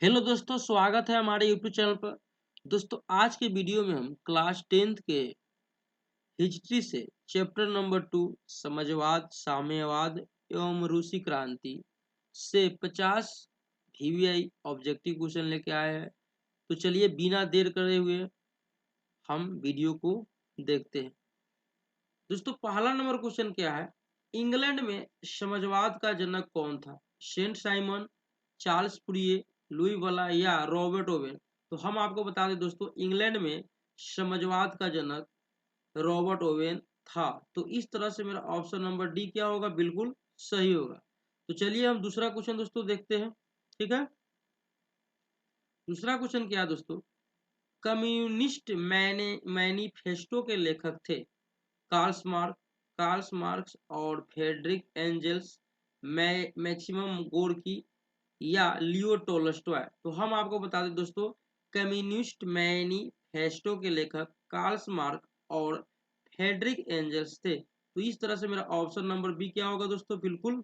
Hello दोस्तों, स्वागत है हमारे यूट्यूब चैनल पर। दोस्तों, आज के वीडियो में हम क्लास 10th के हिस्ट्री से चैप्टर नंबर 2 समाजवाद, साम्यवाद एवं रूसी क्रांति से 50 वीवीआई ऑब्जेक्टिव क्वेश्चन लेके आए हैं। तो चलिए बिना देर करे हुए हम वीडियो को देखते हैं। दोस्तों, पहला नंबर क्वेश्चन क्या है? इंग्लैंड में समाजवाद का जनक कौन था? Saint Simon, Charles Fourier, Louis वाला या रॉबर्ट ओवेन? तो हम आपको बता दें दोस्तों, इंग्लैंड में समाजवाद का जनक रॉबर्ट ओवेन था। तो इस तरह से मेरा ऑप्शन नंबर डी क्या होगा? बिल्कुल सही होगा। तो चलिए हम दूसरा क्वेश्चन दोस्तों देखते हैं। ठीक है, दूसरा क्वेश्चन क्या है दोस्तों? कम्युनिस्ट मैनिफेस्टो के लेखक थे कार्ल्स मार्क्स और फ्रेडरिक एंजल्स, मैक्सिमम गोर्की या लियो टोल्स्टॉय? तो हम आपको बता दें दोस्तों, कम्युनिस्ट मैनिफेस्टो के लेखक कार्ल्स मार्क्स और फ्रेडरिक एंजल्स थे। तो इस तरह से मेरा ऑप्शन नंबर बी क्या होगा दोस्तों? बिल्कुल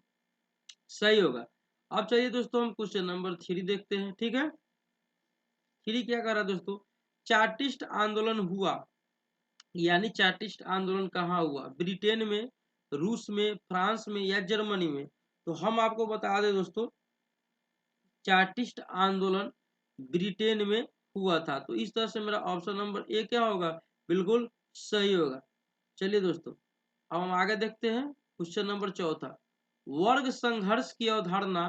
सही होगा। अब चलिए दोस्तों हम क्वेश्चन नंबर 3 देखते हैं। ठीक है, 3 क्या कर रहा है दोस्तों? चार्टिस्ट आंदोलन हुआ, यानी चार्टिस्ट आंदोलन कहाँ हुआ? ब्रिटेन में, रूस में, फ्रांस में या जर्मनी में? तो हम आपको बता दें दोस्तों, चार्टिस्ट आंदोलन ब्रिटेन में हुआ था। तो इस तरह से मेरा ऑप्शन नंबर ए क्या होगा? बिल्कुल सही होगा। चलिए दोस्तों अब हम आगे देखते हैं। क्वेश्चन नंबर 4, वर्ग संघर्ष की अवधारणा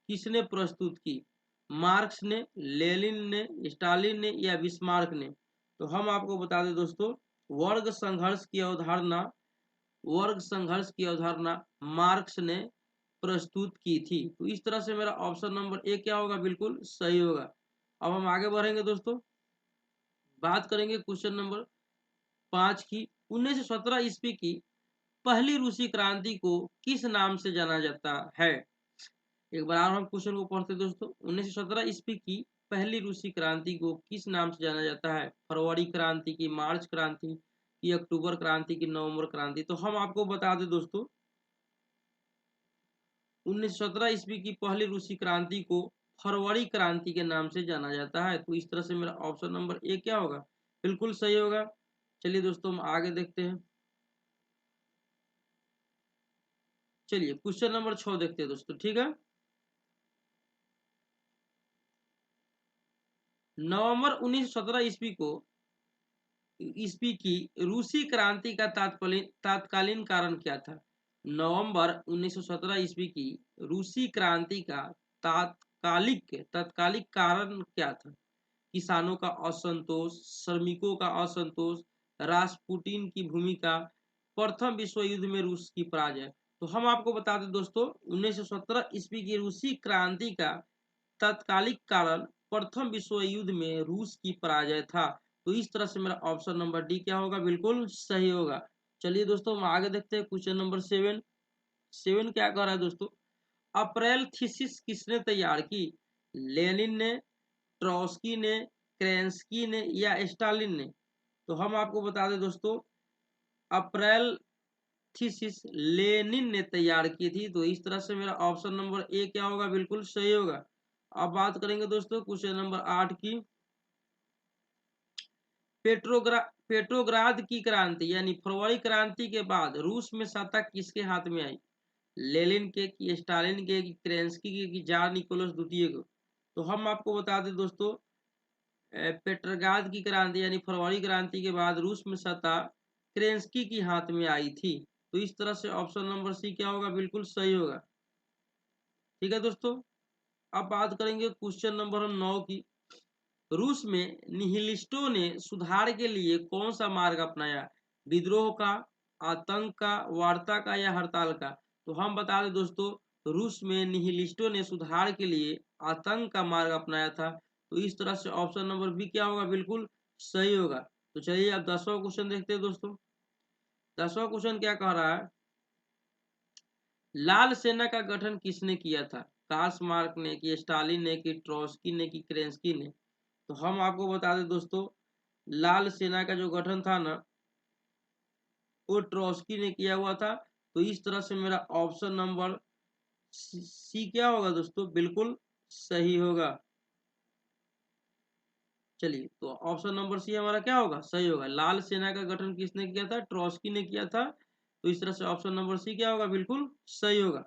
किसने प्रस्तुत की? मार्क्स ने, लेनिन ने, स्टालिन ने या बिस्मार्क ने? तो हम आपको बता दें दोस्तों, वर्ग संघर्ष की अवधारणा मार्क्स ने प्रस्तुत की थी। तो इस तरह से मेरा ऑप्शन नंबर ए क्या होगा? बिल्कुल सही होगा। अब हम आगे बढ़ेंगे दोस्तों, बात करेंगे क्वेश्चन नंबर 5 की। 1917 ईस्वी की पहली रूसी क्रांति को किस नाम से जाना जाता है? एक बार और हम क्वेश्चन को पढ़ते दोस्तों। 1917 ईस्वी की पहली रूसी क्रांति को किस नाम से जाना जाता है? फरवरी क्रांति की, मार्च क्रांति की, अक्टूबर क्रांति की, नवंबर क्रांति? तो हम आपको बता दें दोस्तों, 1917 ईस्वी की पहली रूसी क्रांति को फरवरी क्रांति के नाम से जाना जाता है। तो इस तरह से मेरा ऑप्शन नंबर ए क्या होगा? बिल्कुल सही होगा। चलिए दोस्तों हम आगे देखते हैं। चलिए क्वेश्चन नंबर 6 देखते हैं दोस्तों। ठीक है, नवंबर 1917 ईस्वी की रूसी क्रांति का तात्कालीन कारण क्या था? नवंबर 1917 ईस्वी की रूसी क्रांति का तात्कालिक कारण क्या था? किसानों का असंतोष, श्रमिकों का असंतोष, रासपुटिन की भूमिका, प्रथम विश्व युद्ध में रूस की पराजय? तो हम आपको बता दें दोस्तों, 1917 ईस्वी की रूसी क्रांति का तात्कालिक कारण प्रथम विश्व युद्ध में रूस की पराजय था। तो इस तरह से मेरा ऑप्शन नंबर डी क्या होगा? बिल्कुल सही होगा। चलिए दोस्तों हम आगे देखते हैं। क्वेश्चन नंबर 7 क्या कह रहा है दोस्तों? अप्रैल थीसिस किसने तैयार की? लेनिन ने, ट्रॉस्की ने, क्रेंस्की ने या स्टालिन ने? तो हम आपको बता दें दोस्तों, अप्रैल थीसिस लेनिन ने तैयार की थी। तो इस तरह से मेरा ऑप्शन नंबर ए क्या होगा? बिल्कुल सही होगा। अब बात करेंगे दोस्तों क्वेश्चन नंबर 8 की। पेट्रोग्राद की क्रांति यानी फरवरी क्रांति के बाद रूस में सत्ता किसके हाथ में आई? लेनिन के कि स्टालिन के कि क्रेंस्की के कि जार निकोलस द्वितीय को? तो हम आपको बता दें दोस्तों, पेट्रोग्राद की क्रांति यानी फरवरी क्रांति के बाद रूस में सत्ता क्रेंस्की की हाथ में आई थी। तो इस तरह से ऑप्शन नंबर सी क्या होगा? बिल्कुल सही होगा। ठीक है दोस्तों, अब बात करेंगे क्वेश्चन नंबर 9 की। रूस में निहिलिस्टों ने सुधार के लिए कौन सा मार्ग अपनाया? विद्रोह का, आतंक का, वार्ता का या हड़ताल का? तो हम बता दें दोस्तों, रूस में निहिलिस्टों ने सुधार के लिए आतंक का मार्ग अपनाया था। तो इस तरह से ऑप्शन नंबर बी क्या होगा? बिल्कुल सही होगा। तो चलिए अब 10वां क्वेश्चन देखते हैं दोस्तों। 10वां क्वेश्चन क्या कह रहा है? लाल सेना का गठन किसने किया था? कार्ल मार्क्स ने कि स्टालिन ने कि ट्रॉट्स्की ने कि केरेंस्की ने? तो हम आपको बता दें दोस्तों, लाल सेना का जो गठन था ना, वो ट्रॉट्स्की ने किया हुआ था। तो इस तरह से मेरा ऑप्शन नंबर सी क्या होगा दोस्तों? बिल्कुल सही होगा। चलिए, तो ऑप्शन नंबर सी हमारा क्या होगा, सही होगा। लाल सेना का गठन किसने किया था, ट्रॉस्की ने किया था। तो इस तरह से ऑप्शन नंबर सी क्या होगा, बिल्कुल सही होगा।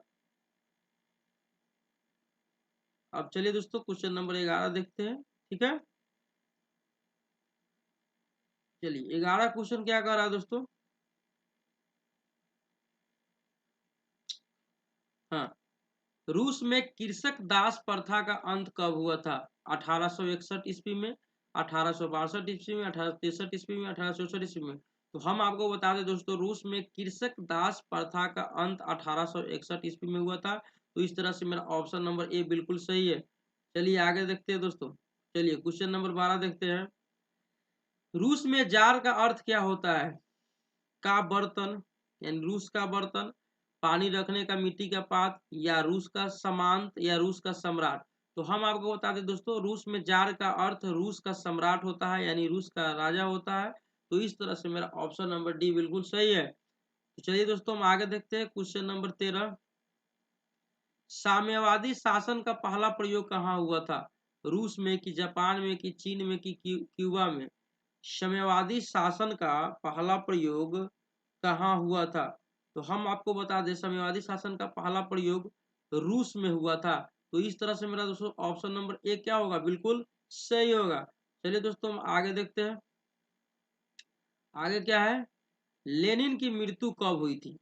अब चलिए दोस्तों क्वेश्चन नंबर 11 देखते हैं, ठीक है। चलिए 11 क्वेश्चन क्या कर रहा है दोस्तों, हाँ, रूस में कृषक दास प्रथा का अंत कब हुआ था, 1861 ईस्वी में, 1862 ईस्वी में, 1863 ईस्वी में, 1864 ईस्वी में। तो हम आपको बता दें दोस्तों, रूस में कृषक दास प्रथा का अंत 1861 ईस्वी में हुआ था। तो इस तरह से मेरा ऑप्शन नंबर ए बिल्कुल सही है। चलिए आगे देखते हैं दोस्तों। चलिए क्वेश्चन नंबर 12 देखते हैं। रूस में जार का अर्थ क्या होता है, का बर्तन, यानी रूस का बर्तन, पानी रखने का मिट्टी का पात्र, या रूस का सामंत, या रूस का सम्राट। तो हम आपको बता दें दोस्तों, रूस में जार का अर्थ रूस का सम्राट होता है, यानी रूस का राजा होता है। तो इस तरह से मेरा ऑप्शन नंबर डी बिल्कुल सही है। तो चलिए दोस्तों हम आगे देखते हैं क्वेश्चन नंबर 13। साम्यवादी शासन का पहला प्रयोग कहाँ हुआ था, रूस में कि जापान में कि चीन में कि क्यूबा में। साम्यवादी शासन का पहला प्रयोग कहाँ हुआ था, तो हम आपको बता दें साम्यवादी शासन का पहला प्रयोग रूस में हुआ था। तो इस तरह से मेरा दोस्तों ऑप्शन नंबर ए क्या होगा, बिल्कुल सही होगा। चलिए दोस्तों हम आगे देखते हैं। आगे क्या है, लेनिन की मृत्यु कब हुई थी,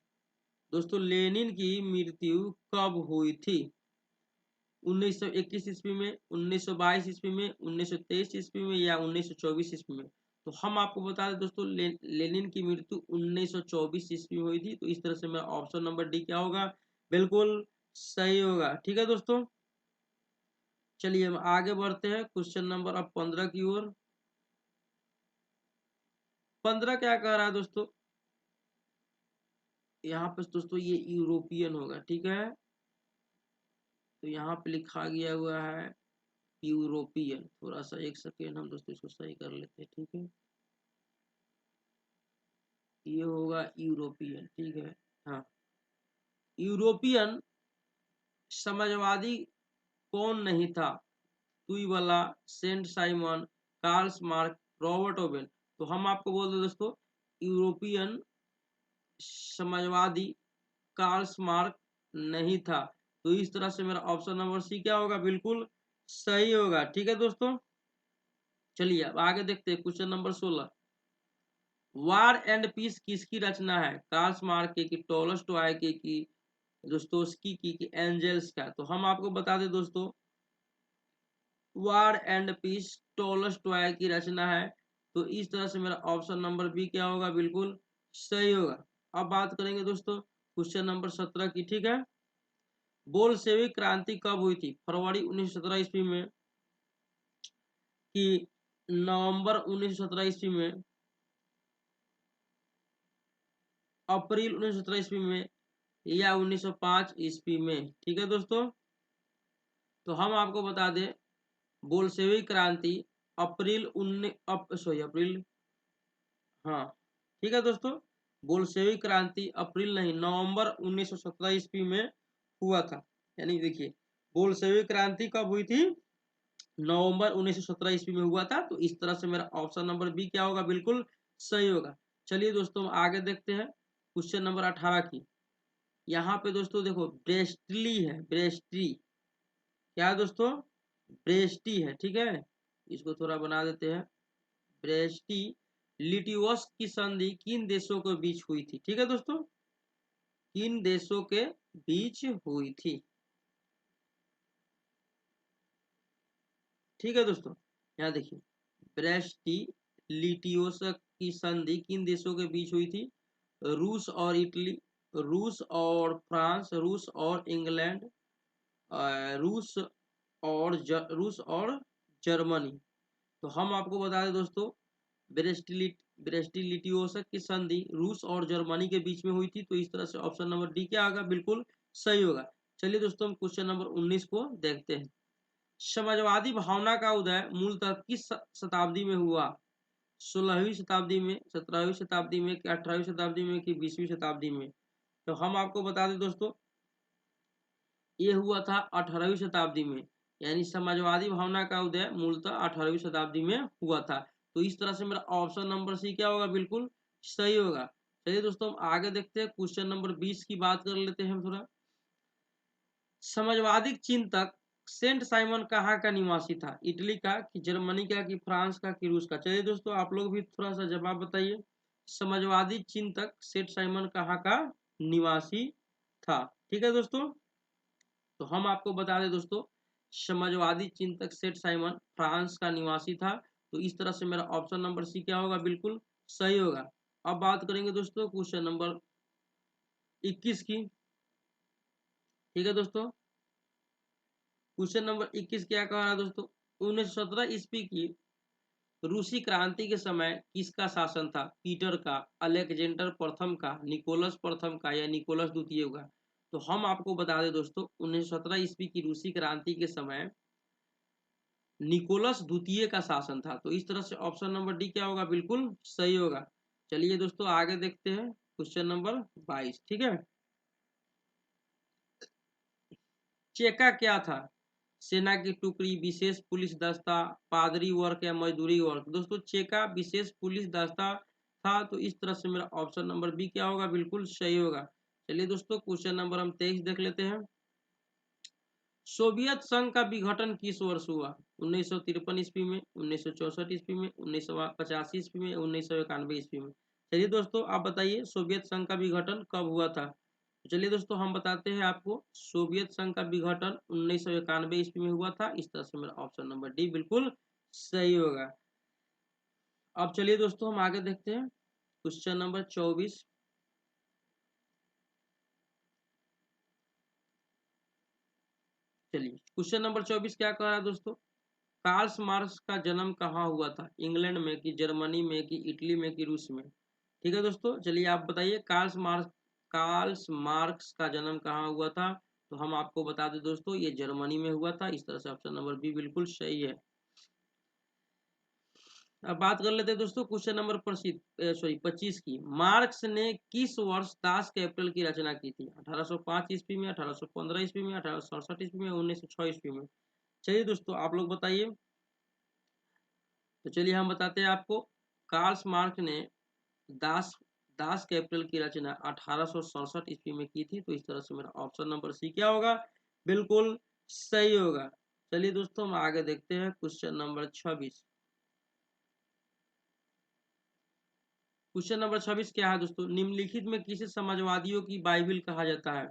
दोस्तों लेनिन की मृत्यु कब हुई थी, 1921 ईस्वी में, 1922 ईस्वी में, 1923 ईस्वी में, या 1924 ईस्वी में। तो हम आपको बता दें दोस्तों, लेनिन की मृत्यु 1924 ईस्वी में हुई थी। तो इस तरह से मेरा ऑप्शन नंबर डी क्या होगा, बिल्कुल सही होगा, ठीक है दोस्तों। चलिए हम आगे बढ़ते हैं क्वेश्चन नंबर अब 15 की ओर। 15 क्या कह रहा है दोस्तों, यहाँ पे दोस्तों ये यूरोपियन होगा, ठीक है। तो यहाँ पे लिखा गया हुआ है यूरोपियन, थोड़ा सा एक सेकेंड हम दोस्तों इसको सही कर लेते हैं, ठीक है। ये होगा यूरोपियन, ठीक है। हाँ, यूरोपियन समाजवादी कौन नहीं था, तुईवाला, Saint Simon, Karl Marx, Robert Owen. तो हम आपको बोल दे दोस्तों, यूरोपियन समाजवादी कार्ल मार्क नहीं था। तो इस तरह से मेरा ऑप्शन नंबर सी क्या होगा, बिल्कुल सही होगा, ठीक है दोस्तों। चलिए अब आगे देखते हैं question number 16। War and peace किसकी रचना है, कार्ल मार्क की टोल्स्टॉय की दोस्तोस्की की एंजल्स का। तो हम आपको बता दें दोस्तों, वार एंड पीस टोल्स्टॉय की रचना है। तो इस तरह से मेरा ऑप्शन नंबर बी क्या होगा, बिल्कुल सही होगा। अब बात करेंगे दोस्तों क्वेश्चन नंबर 17 की, ठीक है। बोल्शेविक क्रांति कब हुई थी, फरवरी 1917 ईस्वी में, कि नवंबर 1917 ईस्वी में, अप्रैल 1917 ईस्वी में, या 1905 ईस्वी में, ठीक है दोस्तों। तो हम आपको बता दें, बोल्शेविक क्रांति अप्रैल 19 सॉरी अप्रैल, हाँ ठीक है दोस्तों, बोल्शेविक क्रांति अप्रैल नहीं नवंबर 1917 ईस्वी में हुआ था। यानी देखिए, बोल्शेविक क्रांति कब हुई थी, नवंबर 1917 ईस्वी में हुआ था। तो इस तरह से मेरा ऑप्शन नंबर बी क्या होगा, बिल्कुल सही होगा। चलिए दोस्तों हम आगे देखते हैं क्वेश्चन नंबर 18 की। यहाँ पे दोस्तों देखो ब्रेस्टली है, ब्रेस्टी क्या है दोस्तों, ब्रेस्टी है, ठीक है। इसको थोड़ा बना देते हैं, ब्रेस्टी लिटिवस की संधि किन देशों के बीच हुई थी, ठीक है दोस्तों, किन देशों के बीच हुई थी, ठीक है दोस्तों। यहाँ देखिए, ब्रेस्टी लिटियोस की संधि किन देशों के बीच हुई थी, रूस और इटली, रूस और फ्रांस, रूस और इंग्लैंड, रूस रूस और जर्मनी। तो हम आपको बता दें दोस्तों, ब्रेस्टिलिटियोसक की संधि रूस और जर्मनी के बीच में हुई थी। तो इस तरह से ऑप्शन नंबर डी क्या होगा, बिल्कुल सही होगा। चलिए दोस्तों हम क्वेश्चन नंबर 19 को देखते हैं। समाजवादी भावना का उदय मूलतः किस शताब्दी में हुआ, 16वीं शताब्दी में, 17वीं शताब्दी में, कि 18वीं शताब्दी में, कि 20वीं शताब्दी में। तो हम आपको बता दें दोस्तों, ये हुआ था 18वीं शताब्दी में, यानी समाजवादी भावना का उदय मूलतः 18वीं शताब्दी में हुआ था। तो इस तरह से मेरा ऑप्शन नंबर सी क्या होगा, बिल्कुल सही होगा। चलिए दोस्तों हम आगे देखते हैं, क्वेश्चन नंबर 20 की बात कर लेते हैं हम थोड़ा। समाजवादी चिंतक सेंट साइमन कहाँ का निवासी था? इटली का, कि जर्मनी का, कि फ्रांस का, कि रूस का? चलिए दोस्तों आप लोग भी थोड़ा सा जवाब बताइए। समाजवादी चिंतक सेंट साइमन कहाँ का निवासी था? ठीक है दोस्तों, तो हम आपको बता दें दोस्तों, समाजवादी चिंतक सेठ साइमन फ्रांस का निवासी था। तो इस तरह से मेरा ऑप्शन नंबर सी क्या होगा, बिल्कुल सही होगा। अब बात करेंगे दोस्तों क्वेश्चन नंबर 21 की। ठीक है दोस्तों, क्वेश्चन नंबर 21 क्या कह रहा है दोस्तों, 1917 ईस्वी की रूसी क्रांति के समय किसका शासन था? पीटर का, अलेक्जेंडर प्रथम का, निकोलस प्रथम का, या निकोलस द्वितीय का? तो हम आपको बता दें दोस्तों, 1917 ईस्वी की रूसी क्रांति के समय निकोलस द्वितीय का शासन था। तो इस तरह से ऑप्शन नंबर डी क्या होगा, बिल्कुल सही होगा। चलिए दोस्तों आगे देखते हैं क्वेश्चन नंबर 22। ठीक है, चेका क्या था? सेना की टुकड़ी, विशेष पुलिस दस्ता, पादरी वर्ग, या मजदूरी वर्ग? दोस्तों चेका विशेष पुलिस दस्ता था। तो इस तरह से मेरा ऑप्शन नंबर बी क्या होगा, बिल्कुल सही होगा। चलिए दोस्तों क्वेश्चन नंबर हम 23 देख लेते हैं। सोवियत संघ का विघटन किस वर्ष हुआ? 1953 ईस्वी में, 1964 ईस्वी में, 1985 ईस्वी में, 1991 ईस्वी में? चलिए दोस्तों आप बताइए सोवियत संघ का विघटन कब हुआ था? तो चलिए दोस्तों हम बताते हैं आपको, सोवियत संघ का विघटन 1991 ईस्वी में हुआ था। इस तरह से मेरा ऑप्शन नंबर डी बिल्कुल सही होगा। अब चलिए दोस्तों हम आगे देखते हैं क्वेश्चन नंबर 24। चलिए क्वेश्चन नंबर 24 क्या कह रहा है दोस्तों, कार्ल मार्क्स का जन्म कहाँ हुआ था? इंग्लैंड में, कि जर्मनी में, कि इटली में, कि रूस में? ठीक है दोस्तों, चलिए आप बताइए कार्ल मार्क्स का जन्म कहाँ हुआ था? तो हम आपको बता दें दोस्तों, ये जर्मनी में हुआ था। इस तरह से ऑप्शन नंबर बी बिल्कुल सही है। अब बात कर लेते हैं दोस्तों क्वेश्चन नंबर 25 की। मार्क्स ने किस वर्ष दास कैपिटल की रचना की थी? 1805 ईस्वी में, 1815 ईस्वी में, 1867 ईस्वी में, 1906 ईस्वी में? चलिए दोस्तों आप लोग बताइए। तो चलिए हम बताते हैं आपको, कार्ल मार्क्स ने दास दास कैपिटल की रचना 1867 ईस्वी में की थी। तो इस तरह से मेरा ऑप्शन नंबर सी क्या होगा, बिल्कुल सही होगा। चलिए दोस्तों हम आगे देखते हैं क्वेश्चन नंबर 26। क्वेश्चन नंबर 26 क्या है दोस्तों, निम्नलिखित में किसे समाजवादियों की बाइबिल कहा जाता है?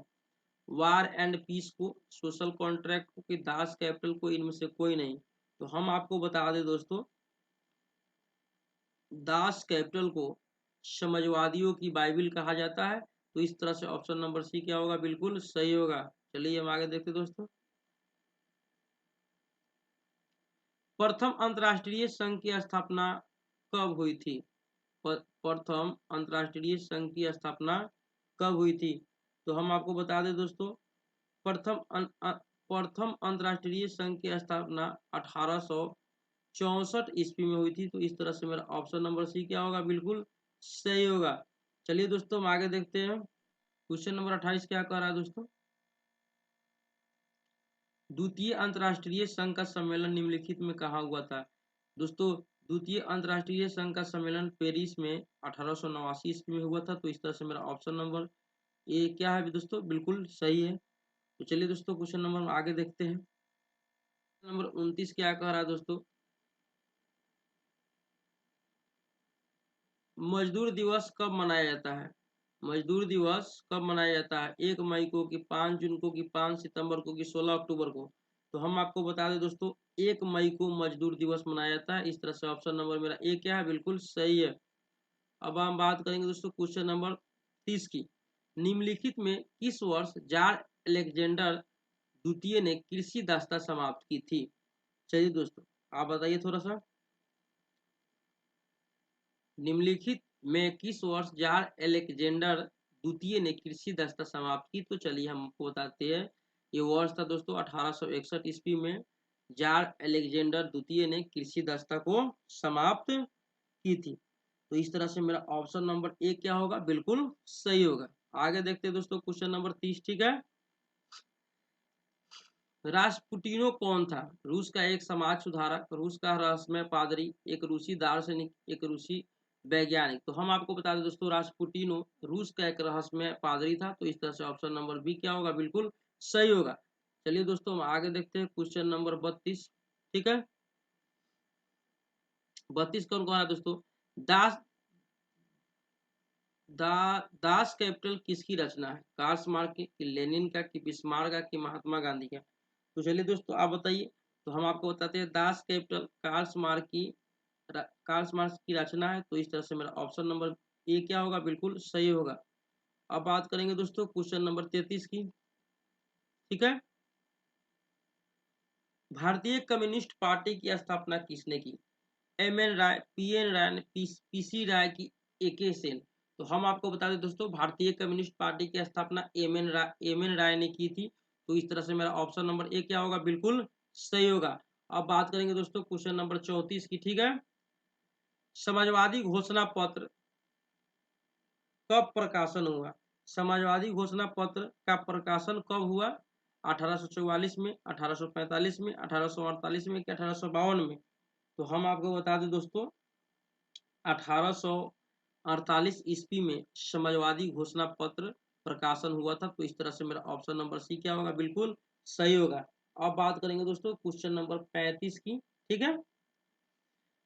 वार एंड पीस को, सोशल कॉन्ट्रैक्ट को, कि दास कैपिटल को? इनमें से कोई नहीं। तो हम आपको बता दें दोस्तों, दास कैपिटल को समाजवादियों की बाइबिल कहा जाता है। तो इस तरह से ऑप्शन नंबर सी क्या होगा, बिल्कुल सही होगा। चलिए हम आगे देखते हैं दोस्तों। प्रथम अंतर्राष्ट्रीय संघ की स्थापना कब हुई थी? प्रथम अंतर्राष्ट्रीय संघ की स्थापना कब हुई थी? तो हम आपको बता दें दोस्तों, प्रथम अंतर्राष्ट्रीय संघ की स्थापना 1864 ईस्वी में हुई थी। तो इस तरह से मेरा ऑप्शन नंबर सी क्या होगा, बिल्कुल सही होगा। चलिए दोस्तों हम आगे देखते हैं क्वेश्चन नंबर 28 क्या कह रहा है दोस्तों, द्वितीय अंतर्राष्ट्रीय संघ का सम्मेलन निम्नलिखित में कहाँ हुआ था? दोस्तों द्वितीय अंतर्राष्ट्रीय संघ का सम्मेलन पेरिस में 1889 ईस्वी में हुआ था। तो इस तरह से मेरा ऑप्शन नंबर ए क्या है दोस्तों, बिल्कुल सही है। तो चलिए दोस्तों क्वेश्चन नंबर आगे देखते हैं। नंबर 29 क्या कह रहा है दोस्तों, मजदूर दिवस कब मनाया जाता है? मजदूर दिवस कब मनाया जाता है? 1 मई को, कि 5 जून को, कि 5 सितंबर को, कि 16 अक्टूबर को? तो हम आपको बता दें दोस्तों, 1 मई को मजदूर दिवस मनाया जाता है। इस तरह से ऑप्शन नंबर मेरा ए क्या है, बिल्कुल सही है। अब हम बात करेंगे दोस्तों क्वेश्चन नंबर 30 की। निम्नलिखित में किस वर्ष जार अलेक्जेंडर द्वितीय ने कृषि दास्ता समाप्त की थी? चलिए दोस्तों आप बताइए थोड़ा सा, निम्नलिखित में किस वर्ष जार अलेक्जेंडर द्वितीय ने कृषि दस्ता समाप्त की? तो चलिए हम आपको बताते हैं, ये वर्ष था दोस्तों 1861 ईस्वी में जार अलेक्जेंडर द्वितीय ने कृषि दस्ता को समाप्त की थी। तो इस तरह से मेरा ऑप्शन नंबर ए क्या होगा, बिल्कुल सही होगा। आगे देखते हैं दोस्तों क्वेश्चन नंबर 30। ठीक है, रास्पुटिनो कौन था? रूस का एक समाज सुधारक, रूस का रहस्यमय पादरी, एक रूसी दार्शनिक, एक रूसी वैज्ञानिक। तो हम आपको बता दें दोस्तों, रास्पुटिनो रूस का एक रहस्यमय पादरी था। तो इस तरह से ऑप्शन नंबर बी क्या होगा? बिल्कुल सही होगा। चलिए दोस्तों हम आगे देखते हैं क्वेश्चन नंबर 32। ठीक है, 32 कौन कौन है दोस्तों? दास दास कैपिटल किसकी रचना है? कार्ल मार्क्स की, कि लेनिन का, कि बिस्मार्क का, कि महात्मा गांधी का? तो चलिए दोस्तों आप बताइए। तो हम आपको बताते हैं दास कैपिटल कार्ल मार्क्स की रचना है। तो इस तरह से मेरा ऑप्शन नंबर ए क्या होगा? बिल्कुल सही होगा। अब बात करेंगे दोस्तों क्वेश्चन नंबर 33 की। ठीक है, भारतीय कम्युनिस्ट पार्टी की स्थापना किसने की? एम एन राय, पी एन राय, पीसी राय की एके सेन? तो हम आपको बता दें दोस्तों, भारतीय कम्युनिस्ट पार्टी की स्थापना एम एन राय ने की थी। तो इस तरह से मेरा ऑप्शन नंबर ए क्या होगा? बिल्कुल सही होगा। अब बात करेंगे दोस्तों क्वेश्चन नंबर 34 की। ठीक है, समाजवादी घोषणा पत्र कब प्रकाशन हुआ? समाजवादी घोषणा पत्र का प्रकाशन कब हुआ? 1844 में, 1845 में, 1848 में, कि 1852 में? तो हम आपको बता दें दोस्तों, 1848 ईस्वी में समाजवादी घोषणा पत्र प्रकाशन हुआ था। तो इस तरह से मेरा ऑप्शन नंबर सी क्या होगा? बिल्कुल सही होगा। अब बात करेंगे दोस्तों क्वेश्चन नंबर 35 की। ठीक है,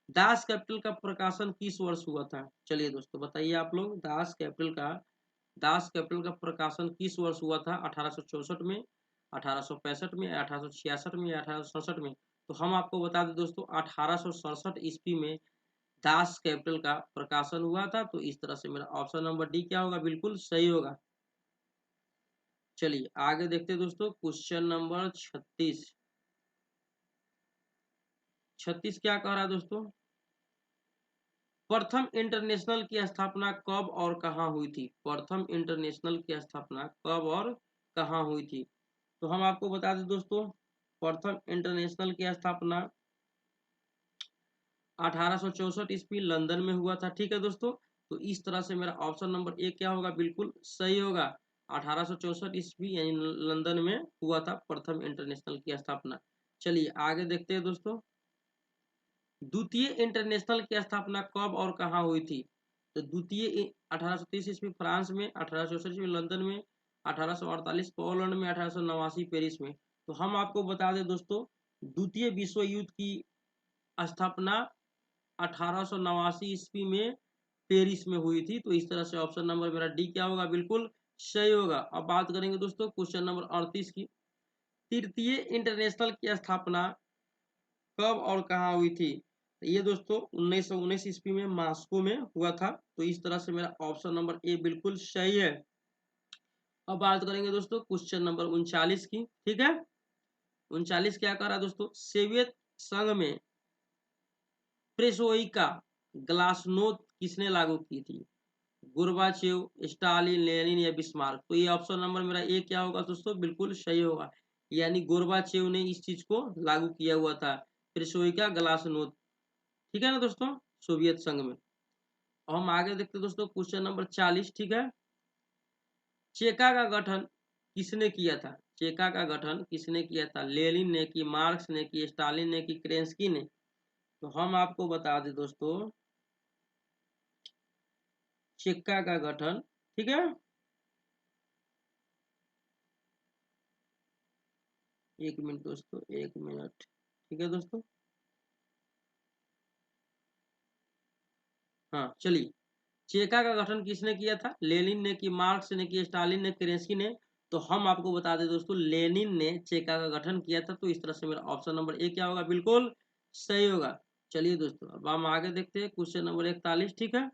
दास कैपिटल का प्रकाशन किस वर्ष हुआ था? चलिए दोस्तों बताइए आप लोग, दास कैपिटल का प्रकाशन किस वर्ष हुआ था? 1864 में, 1865 में, 1866 में, या 1867 में? तो हम आपको बता दें दोस्तों, 1867 ईस्वी में दास कैपिटल का प्रकाशन हुआ था। तो इस तरह से मेरा ऑप्शन नंबर डी क्या होगा? बिल्कुल सही होगा। चलिए आगे देखते हैं दोस्तों क्वेश्चन नंबर 36। 36 क्या कह रहा है दोस्तों? प्रथम इंटरनेशनल की स्थापना कब और कहाँ हुई थी? प्रथम इंटरनेशनल की स्थापना कब और कहाँ हुई थी? तो हम आपको बता दें दोस्तों, प्रथम इंटरनेशनल की स्थापना 1864 ईस्वी लंदन में हुआ था। ठीक है दोस्तों, तो इस तरह से मेरा ऑप्शन नंबर ए क्या होगा? बिल्कुल सही होगा। 1864 ईस्वी यानी लंदन में हुआ था प्रथम इंटरनेशनल की स्थापना। चलिए आगे देखते हैं दोस्तों, द्वितीय इंटरनेशनल की स्थापना कब और कहाँ हुई थी? तो द्वितीय 1830 ईस्वी फ्रांस में, 1864 ईस्वी लंदन में, 1848 पोलैंड में, 1889 पेरिस में। तो हम आपको बता दें दोस्तों, द्वितीय विश्व युद्ध की स्थापना 1889 ईस्वी में पेरिस में हुई थी। तो इस तरह से ऑप्शन नंबर मेरा डी क्या होगा? बिल्कुल सही होगा। अब बात करेंगे दोस्तों क्वेश्चन नंबर 38 की। तृतीय इंटरनेशनल की स्थापना कब और कहाँ हुई थी? ये दोस्तों 1919 ईस्वी में मॉस्को में हुआ था। तो इस तरह से मेरा ऑप्शन नंबर ए बिल्कुल सही है। अब बात करेंगे दोस्तों क्वेश्चन नंबर 39 की। ठीक है, 39 क्या कर रहा है दोस्तों? सोवियत संघ में प्रेसोइका ग्लासनोद किसने लागू की थी? गोर्बाचेव, स्टालिन, लेनिन, या बिस्मार्क? तो ये ऑप्शन नंबर मेरा ए क्या होगा दोस्तों? बिल्कुल सही होगा। यानी गोर्बाचेव ने इस चीज को लागू किया हुआ था, प्रेसोइका ग्लासनोद। ठीक है ना दोस्तों, सोवियत संघ में। और हम आगे देखते हैं दोस्तों क्वेश्चन नंबर 40। ठीक है, चेका का गठन किसने किया था? चेका का गठन किसने किया था? लेनिन ने, कि मार्क्स ने, कि स्टालिन ने, कि केरेंस्की ने? तो हम आपको बता दें दोस्तों, चेका का गठन, ठीक है, एक मिनट दोस्तों, एक मिनट। ठीक है दोस्तों, हाँ चलिए, चेका का गठन किसने किया था? लेनिन ने, कि मार्क्स ने, कि स्टालिन ने, केरेंस्की ने? तो हम आपको बता दें दोस्तों, लेनिन ने चेका का गठन किया था। तो इस तरह से मेरा ऑप्शन नंबर ए क्या होगा? बिल्कुल सही होगा। चलिए दोस्तों अब हम आगे देखते हैं क्वेश्चन नंबर 41। ठीक है,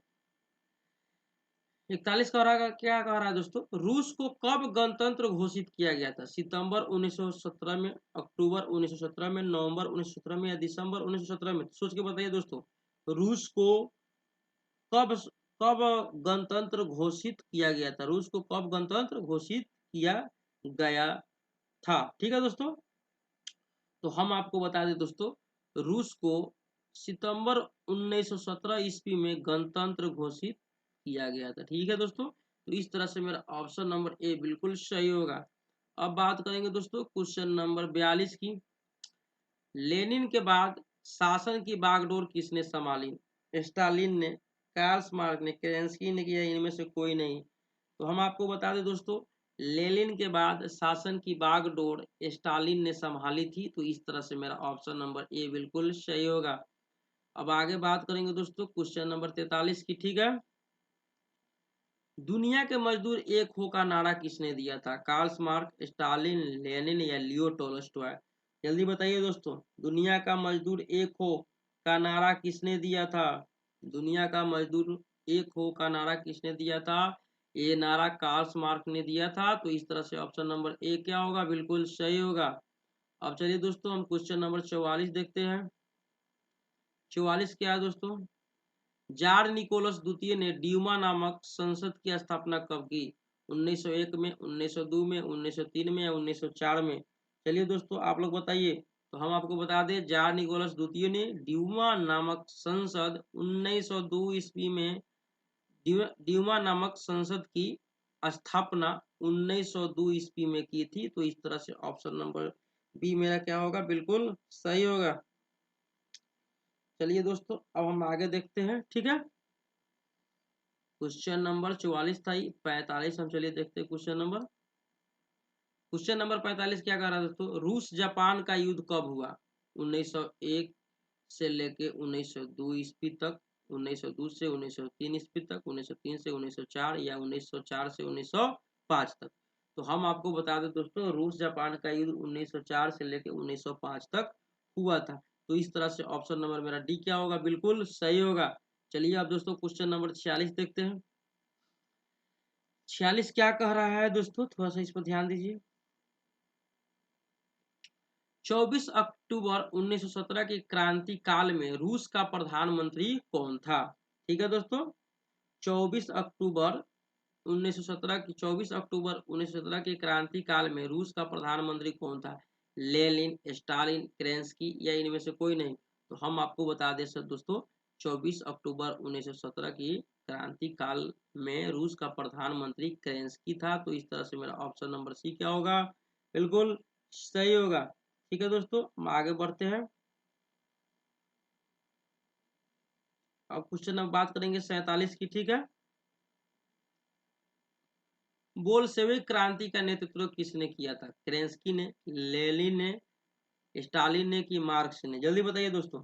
41 कह रहा है, क्या कह रहा है दोस्तों? रूस को कब गणतंत्र घोषित किया गया था? सितंबर 1917 में, अक्टूबर 1917 में, नवंबर 1917 में, या दिसंबर 1917 में? सोच के बताइए दोस्तों, रूस को कब कब गणतंत्र घोषित किया गया था? रूस को कब गणतंत्र घोषित किया गया था? ठीक है दोस्तों, तो हम आपको बता दें दोस्तों, रूस को सितंबर 1917 ईस्वी में गणतंत्र घोषित किया गया था। ठीक है दोस्तों, तो इस तरह से मेरा ऑप्शन नंबर ए बिल्कुल सही होगा। अब बात करेंगे दोस्तों क्वेश्चन नंबर 42 की। लेनिन के बाद शासन की बागडोर किसने संभाली? स्टालिन ने, कार्ल मार्क्स ने, केरेंस्की ने किया, इनमें से कोई नहीं। तो हम आपको बता दें दोस्तों, लेनिन के बाद शासन की बागडोर स्टालिन ने संभाली थी। तो इस तरह से मेरा ऑप्शन नंबर ए बिल्कुल सही होगा। अब आगे बात करेंगे दोस्तों क्वेश्चन नंबर 43 की। ठीक है, दुनिया के मजदूर एक हो का नारा किसने दिया था? कार्ल मार्क्स, स्टालिन, लेनिन या लियो टोल्स्टॉय? जल्दी बताइए दोस्तों, दुनिया का मजदूर एक हो का नारा किसने दिया था? दुनिया का मजदूर एक हो का नारा किसने दिया था? ये नारा कार्ल मार्क्स ने दिया था। तो इस तरह से ऑप्शन नंबर ए क्या होगा? बिल्कुल सही होगा। अब चलिए दोस्तों हम क्वेश्चन नंबर 44 देखते हैं। 44 क्या है दोस्तों? जार निकोलस द्वितीय ने ड्यूमा नामक संसद की स्थापना कब की? 1901 में, 1902 में, 1903 में या 1904 में? चलिए दोस्तों आप लोग बताइए। तो हम आपको बता दें, जार निकोलस द्वितीय ने ड्यूमा नामक संसद 1902 ईस्वी में, ड्यूमा नामक संसद की स्थापना 1902 ईस्वी में की थी। तो इस तरह से ऑप्शन नंबर बी मेरा क्या होगा? बिल्कुल सही होगा। चलिए दोस्तों अब हम आगे देखते हैं। ठीक है, क्वेश्चन नंबर 44 था, 45 हम चलिए देखते हैं। क्वेश्चन नंबर 45 क्या कह रहा है दोस्तों? रूस जापान का युद्ध कब हुआ? 1901 से लेके 1902 ईस्वी तक, 1902 से 1903 ईस्वी तक, 1903 से 1904 या 1904 से 1905 तक? तो हम आपको बता दें दोस्तों, रूस जापान का युद्ध 1904 से लेके 1905 तक हुआ था। तो इस तरह से ऑप्शन नंबर मेरा डी क्या होगा? बिल्कुल सही होगा। चलिए अब दोस्तों क्वेश्चन नंबर 46 देखते हैं। 46 क्या कह रहा है दोस्तों? थोड़ा सा इस पर ध्यान दीजिए। 24 अक्टूबर 1917 की क्रांति काल में रूस का प्रधानमंत्री कौन था? ठीक है दोस्तों, 24 अक्टूबर 1917 की 24 अक्टूबर 1917 की क्रांति काल में रूस का प्रधानमंत्री कौन था? लेनिन, स्टालिन, केरेंस्की या इनमें से कोई नहीं? तो हम आपको बता दें सर दोस्तों, 24 अक्टूबर 1917 की क्रांति काल में रूस का प्रधानमंत्री केरेंस्की था। तो इस तरह से मेरा ऑप्शन नंबर सी क्या होगा? बिल्कुल सही होगा। ठीक है दोस्तों, हम आगे बढ़ते हैं। अब क्वेश्चन नंबर बात करेंगे 47 की। ठीक है, बोल्शेविक क्रांति का नेतृत्व किसने किया था? केरेंस्की ने, लेनिन ने, स्टालिन ने कि मार्क्स ने? जल्दी बताइए दोस्तों,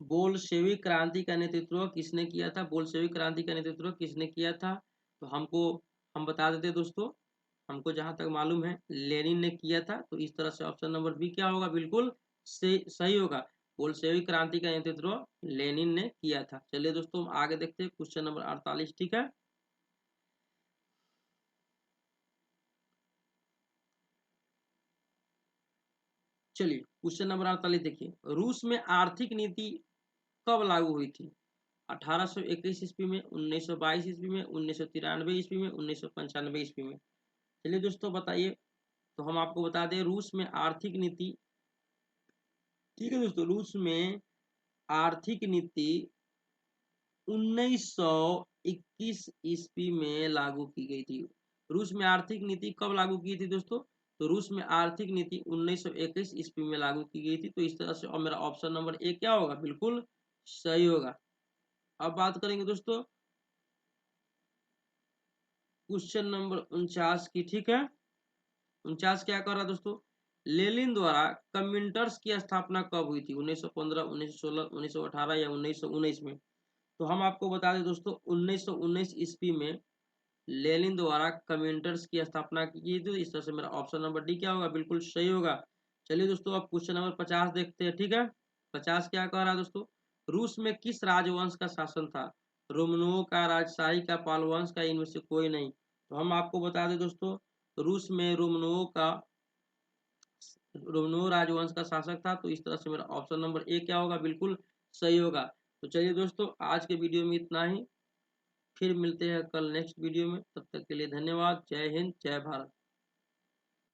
बोल्शेविक क्रांति का नेतृत्व किसने किया था? बोल्शेविक क्रांति का नेतृत्व किसने किया था? तो हम बता देते दोस्तों, हमको जहां तक मालूम है लेनिन ने किया था। तो इस तरह से ऑप्शन नंबर बी क्या होगा? बिल्कुल सही होगा। बोल्शेविक क्रांति का नेतृत्व लेनिन ने किया था। चलिए दोस्तों हम आगे देखते हैं क्वेश्चन नंबर 48। ठीक है, चलिए क्वेश्चन नंबर 48 देखिए। रूस में आर्थिक नीति कब लागू हुई थी? 1821 ईस्वी में, 1922 ईस्वी में, 1993 ईस्वी में, 1995 ईस्वी में? चलिए दोस्तों बताइए। तो हम आपको बता दें, रूस में आर्थिक नीति, ठीक है दोस्तों, रूस में आर्थिक नीति 1921 ईस्वी में लागू की गई थी। रूस में आर्थिक नीति कब लागू की थी दोस्तों? तो रूस में आर्थिक नीति 1921 ईस्वी में लागू की गई थी। तो इस तरह से और मेरा ऑप्शन नंबर ए क्या होगा? बिल्कुल सही होगा। अब बात करेंगे दोस्तों क्वेश्चन नंबर 49 की। ठीक है, 49 क्या कर रहा है दोस्तों? लेनिन द्वारा कम्युनिस्ट्स की स्थापना कब हुई थी? 1915, 1916, 1918 या 1919 में? तो हम आपको बता दें दोस्तों, 1919 ईस्वी में लेनिन द्वारा कम्युनिस्ट्स की स्थापना की गई थी। इस तरह से मेरा ऑप्शन नंबर डी क्या होगा? बिल्कुल सही होगा। चलिए दोस्तों अब क्वेश्चन नंबर 50 देखते हैं। ठीक है, 50 क्या कह रहा है दोस्तों? रूस में किस राजवंश का शासन था? रोमनों का, राजशाही का, पाल वंश का, इनमें से कोई नहीं? तो हम आपको बता दें दोस्तों, रूस में रोमनो राजवंश का शासक था। तो इस तरह से मेरा ऑप्शन नंबर ए क्या होगा? बिल्कुल सही होगा। तो चलिए दोस्तों आज के वीडियो में इतना ही, फिर मिलते हैं कल नेक्स्ट वीडियो में। तब तक के लिए धन्यवाद। जय हिंद, जय भारत।